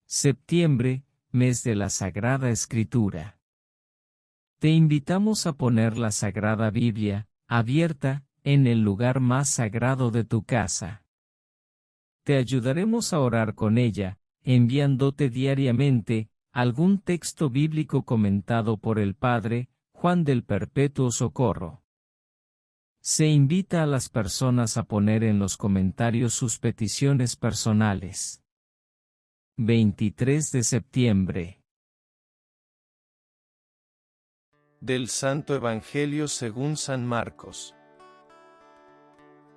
Septiembre, mes de la Sagrada Escritura. Te invitamos a poner la Sagrada Biblia, abierta, en el lugar más sagrado de tu casa. Te ayudaremos a orar con ella, enviándote diariamente algún texto bíblico comentado por el Padre Juan del Perpetuo Socorro. Se invita a las personas a poner en los comentarios sus peticiones personales. 23 de septiembre. Del Santo Evangelio según San Marcos.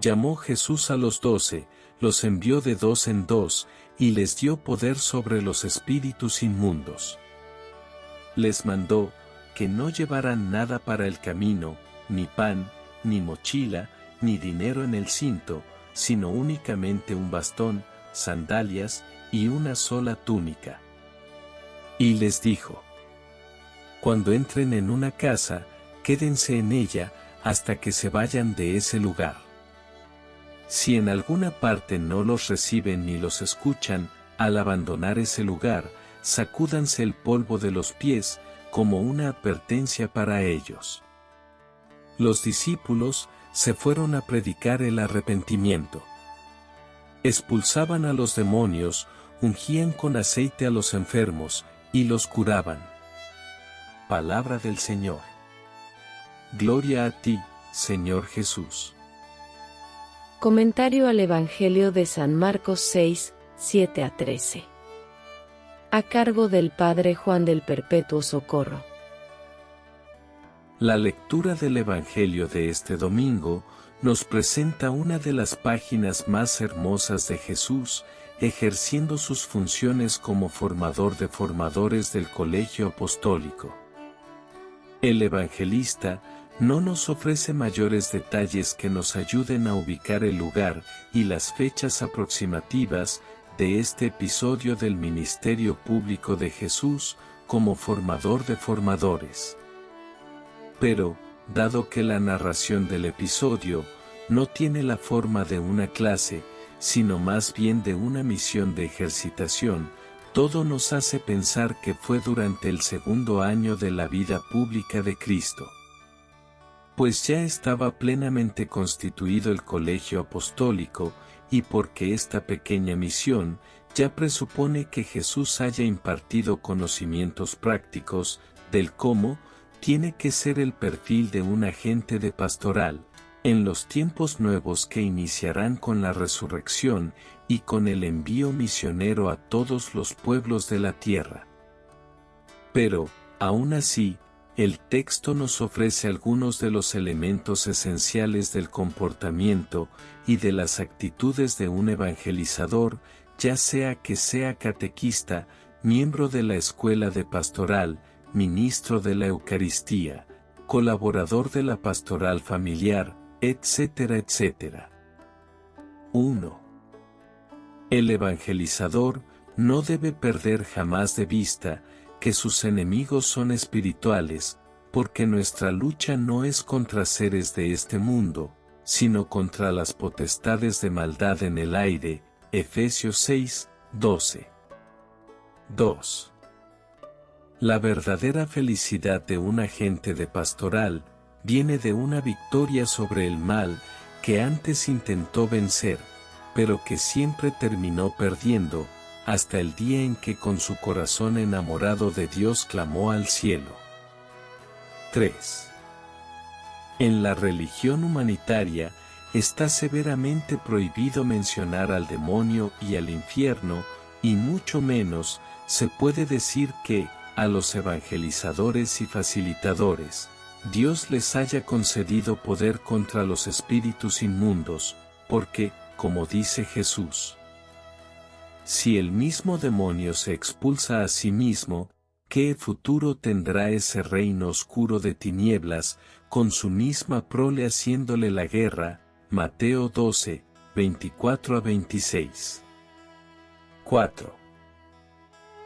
Llamó Jesús a los 12, los envió de 2 en 2, y les dio poder sobre los espíritus inmundos. Les mandó que no llevaran nada para el camino, ni pan, ni mochila, ni dinero en el cinto, sino únicamente un bastón, sandalias, y una sola túnica. Y les dijo: cuando entren en una casa, quédense en ella, hasta que se vayan de ese lugar. Si en alguna parte no los reciben ni los escuchan, al abandonar ese lugar, sacúdanse el polvo de los pies, como una advertencia para ellos. Los discípulos se fueron a predicar el arrepentimiento. Expulsaban a los demonios, ungían con aceite a los enfermos, y los curaban. Palabra del Señor. Gloria a ti, Señor Jesús. Comentario al Evangelio de San Marcos 6, 7 a 13. A cargo del Padre Juan del Perpetuo Socorro. La lectura del Evangelio de este domingo nos presenta una de las páginas más hermosas de Jesús, ejerciendo sus funciones como formador de formadores del colegio apostólico. El evangelista no nos ofrece mayores detalles que nos ayuden a ubicar el lugar y las fechas aproximativas de este episodio del ministerio público de Jesús como formador de formadores. Pero, dado que la narración del episodio no tiene la forma de una clase, sino más bien de una misión de ejercitación, todo nos hace pensar que fue durante el segundo año de la vida pública de Cristo. Pues ya estaba plenamente constituido el colegio apostólico, y porque esta pequeña misión ya presupone que Jesús haya impartido conocimientos prácticos del cómo tiene que ser el perfil de un agente de pastoral, en los tiempos nuevos que iniciarán con la resurrección y con el envío misionero a todos los pueblos de la tierra. Pero, aún así, el texto nos ofrece algunos de los elementos esenciales del comportamiento y de las actitudes de un evangelizador, ya sea que sea catequista, miembro de la escuela de pastoral, ministro de la Eucaristía, colaborador de la pastoral familiar, etcétera, etcétera. 1. El evangelizador no debe perder jamás de vista que sus enemigos son espirituales, porque nuestra lucha no es contra seres de este mundo, sino contra las potestades de maldad en el aire, Efesios 6, 12. 2. La verdadera felicidad de un agente de pastoral viene de una victoria sobre el mal que antes intentó vencer, pero que siempre terminó perdiendo, hasta el día en que con su corazón enamorado de Dios clamó al cielo. 3. En la religión humanitaria, está severamente prohibido mencionar al demonio y al infierno, y mucho menos se puede decir que, a los evangelizadores y facilitadores, Dios les haya concedido poder contra los espíritus inmundos, porque, como dice Jesús, si el mismo demonio se expulsa a sí mismo, ¿qué futuro tendrá ese reino oscuro de tinieblas, con su misma prole haciéndole la guerra? Mateo 12, 24 a 26. 4.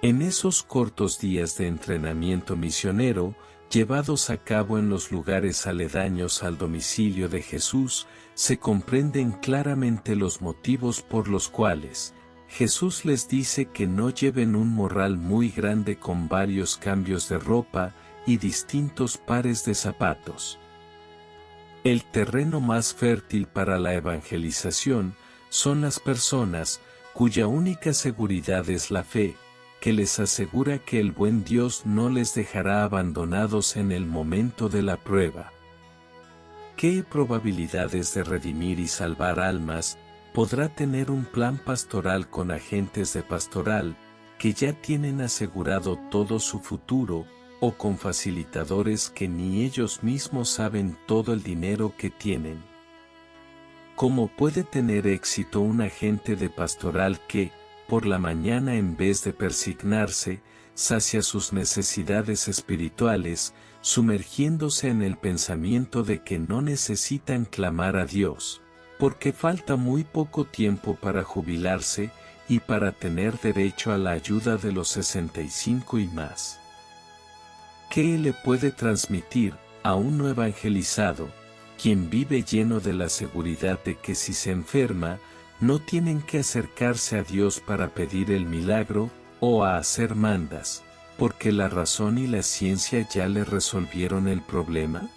En esos cortos días de entrenamiento misionero, llevados a cabo en los lugares aledaños al domicilio de Jesús, se comprenden claramente los motivos por los cuales, Jesús les dice que no lleven un morral muy grande con varios cambios de ropa y distintos pares de zapatos. El terreno más fértil para la evangelización son las personas cuya única seguridad es la fe, que les asegura que el buen Dios no les dejará abandonados en el momento de la prueba. ¿Qué probabilidades de redimir y salvar almas podrá tener un plan pastoral con agentes de pastoral que ya tienen asegurado todo su futuro, o con facilitadores que ni ellos mismos saben todo el dinero que tienen? ¿Cómo puede tener éxito un agente de pastoral que, por la mañana en vez de persignarse, sacia sus necesidades espirituales, sumergiéndose en el pensamiento de que no necesitan clamar a Dios, porque falta muy poco tiempo para jubilarse y para tener derecho a la ayuda de los 65 y más? ¿Qué le puede transmitir a un no evangelizado, quien vive lleno de la seguridad de que si se enferma, no tienen que acercarse a Dios para pedir el milagro o a hacer mandas, porque la razón y la ciencia ya le resolvieron el problema?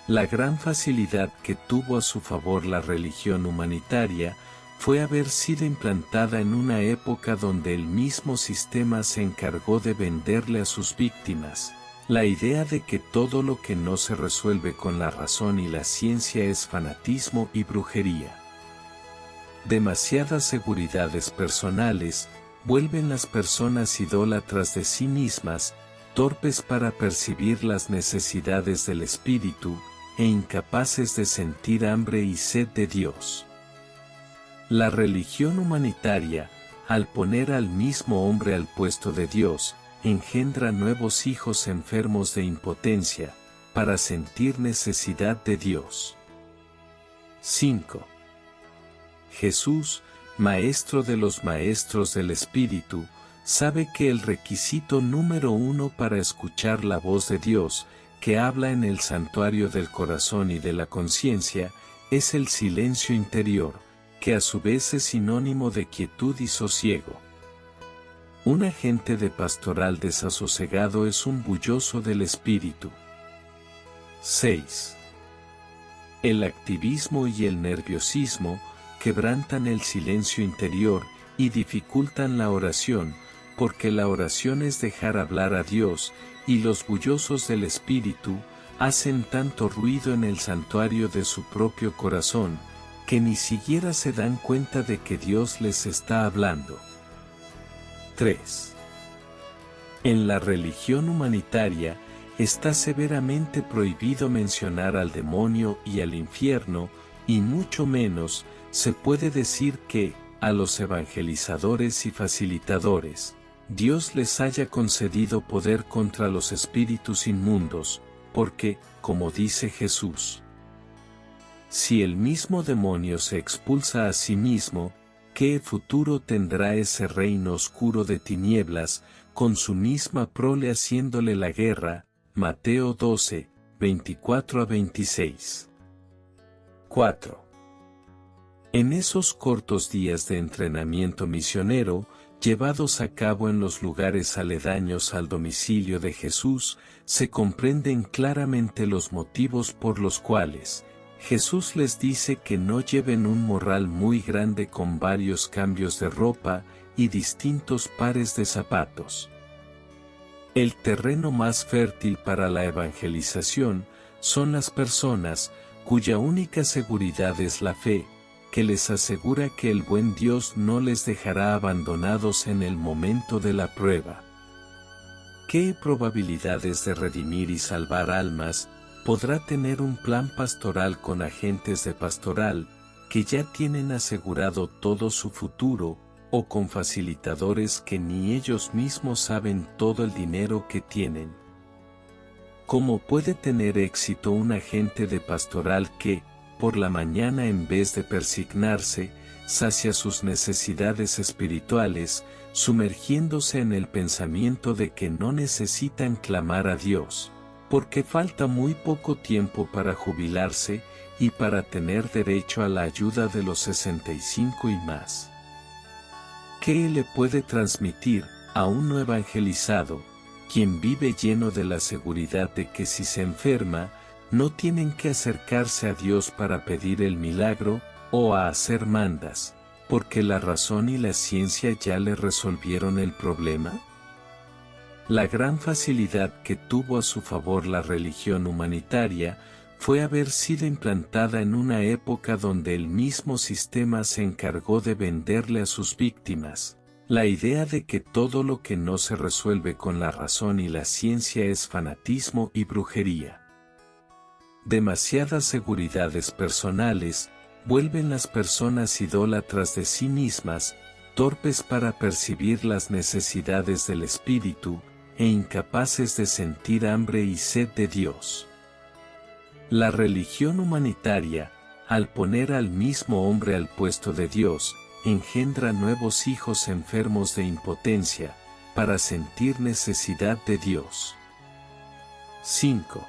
La gran facilidad que tuvo a su favor la religión humanitaria fue haber sido implantada en una época donde el mismo sistema se encargó de venderle a sus víctimas la idea de que todo lo que no se resuelve con la razón y la ciencia es fanatismo y brujería. Demasiadas seguridades personales vuelven las personas idólatras de sí mismas, torpes para percibir las necesidades del espíritu, e incapaces de sentir hambre y sed de Dios. La religión humanitaria, al poner al mismo hombre al puesto de Dios, engendra nuevos hijos enfermos de impotencia, para sentir necesidad de Dios. 5. Jesús, Maestro de los Maestros del Espíritu, sabe que el requisito número 1 para escuchar la voz de Dios, que habla en el santuario del corazón y de la conciencia, es el silencio interior, que a su vez es sinónimo de quietud y sosiego. Un agente de pastoral desasosegado es un bulloso del espíritu. 6. El activismo y el nerviosismo quebrantan el silencio interior y dificultan la oración, porque la oración es dejar hablar a Dios, y los bullosos del espíritu hacen tanto ruido en el santuario de su propio corazón, que ni siquiera se dan cuenta de que Dios les está hablando. 3. En la religión humanitaria, está severamente prohibido mencionar al demonio y al infierno, y mucho menos se puede decir que, a los evangelizadores y facilitadores, Dios les haya concedido poder contra los espíritus inmundos, porque, como dice Jesús, si el mismo demonio se expulsa a sí mismo, ¿qué futuro tendrá ese reino oscuro de tinieblas, con su misma prole haciéndole la guerra? Mateo 12, 24-26. 4. En esos cortos días de entrenamiento misionero, llevados a cabo en los lugares aledaños al domicilio de Jesús, se comprenden claramente los motivos por los cuales Jesús les dice que no lleven un morral muy grande con varios cambios de ropa y distintos pares de zapatos. El terreno más fértil para la evangelización son las personas cuya única seguridad es la fe, que les asegura que el buen Dios no les dejará abandonados en el momento de la prueba. ¿Qué probabilidades de redimir y salvar almas podrá tener un plan pastoral con agentes de pastoral que ya tienen asegurado todo su futuro, o con facilitadores que ni ellos mismos saben todo el dinero que tienen? ¿Cómo puede tener éxito un agente de pastoral que, por la mañana en vez de persignarse, sacia sus necesidades espirituales, sumergiéndose en el pensamiento de que no necesitan clamar a Dios, porque falta muy poco tiempo para jubilarse y para tener derecho a la ayuda de los 65 y más? ¿Qué le puede transmitir a un no evangelizado, quien vive lleno de la seguridad de que si se enferma, no tienen que acercarse a Dios para pedir el milagro o a hacer mandas, porque la razón y la ciencia ya le resolvieron el problema? La gran facilidad que tuvo a su favor la religión humanitaria fue haber sido implantada en una época donde el mismo sistema se encargó de venderle a sus víctimas la idea de que todo lo que no se resuelve con la razón y la ciencia es fanatismo y brujería. Demasiadas seguridades personales vuelven las personas idólatras de sí mismas, torpes para percibir las necesidades del espíritu, e incapaces de sentir hambre y sed de Dios. La religión humanitaria, al poner al mismo hombre al puesto de Dios, engendra nuevos hijos enfermos de impotencia, para sentir necesidad de Dios. 5.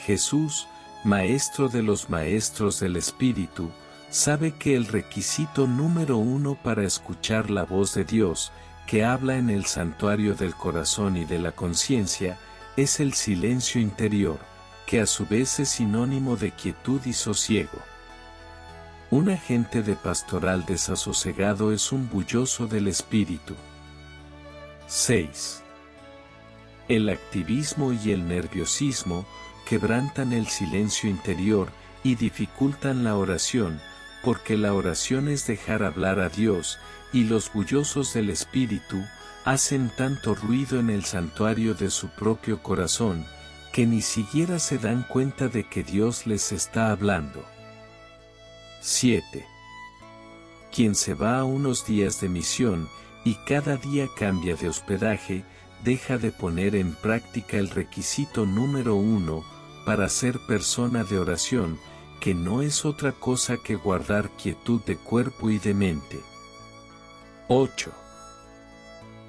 Jesús, Maestro de los Maestros del Espíritu, sabe que el requisito número 1 para escuchar la voz de Dios, que habla en el santuario del corazón y de la conciencia, es el silencio interior, que a su vez es sinónimo de quietud y sosiego. Un agente de pastoral desasosegado es un bulloso del espíritu. 6. El activismo y el nerviosismo quebrantan el silencio interior y dificultan la oración, porque la oración es dejar hablar a Dios, y los bullosos del espíritu hacen tanto ruido en el santuario de su propio corazón, que ni siquiera se dan cuenta de que Dios les está hablando. 7. Quien se va a unos días de misión, y cada día cambia de hospedaje, deja de poner en práctica el requisito número 1 para ser persona de oración, que no es otra cosa que guardar quietud de cuerpo y de mente. 8.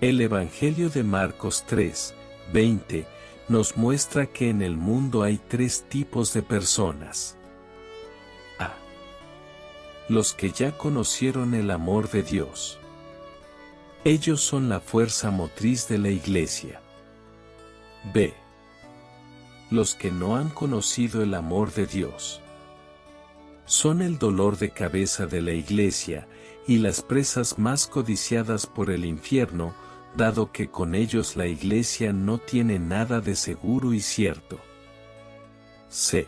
El Evangelio de Marcos 3, 20, nos muestra que en el mundo hay 3 tipos de personas. A. Los que ya conocieron el amor de Dios. Ellos son la fuerza motriz de la Iglesia. B. Los que no han conocido el amor de Dios. Son el dolor de cabeza de la Iglesia, y las presas más codiciadas por el infierno, dado que con ellos la Iglesia no tiene nada de seguro y cierto. C.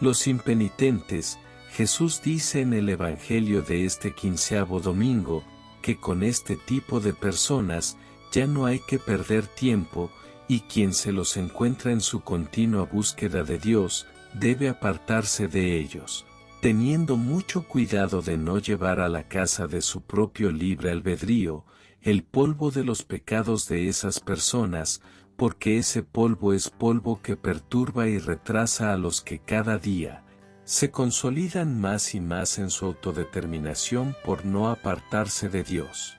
Los impenitentes. Jesús dice en el Evangelio de este 15º domingo, que con este tipo de personas, ya no hay que perder tiempo, y quien se los encuentra en su continua búsqueda de Dios, debe apartarse de ellos, teniendo mucho cuidado de no llevar a la casa de su propio libre albedrío, el polvo de los pecados de esas personas, porque ese polvo es polvo que perturba y retrasa a los que cada día se consolidan más y más en su autodeterminación por no apartarse de Dios.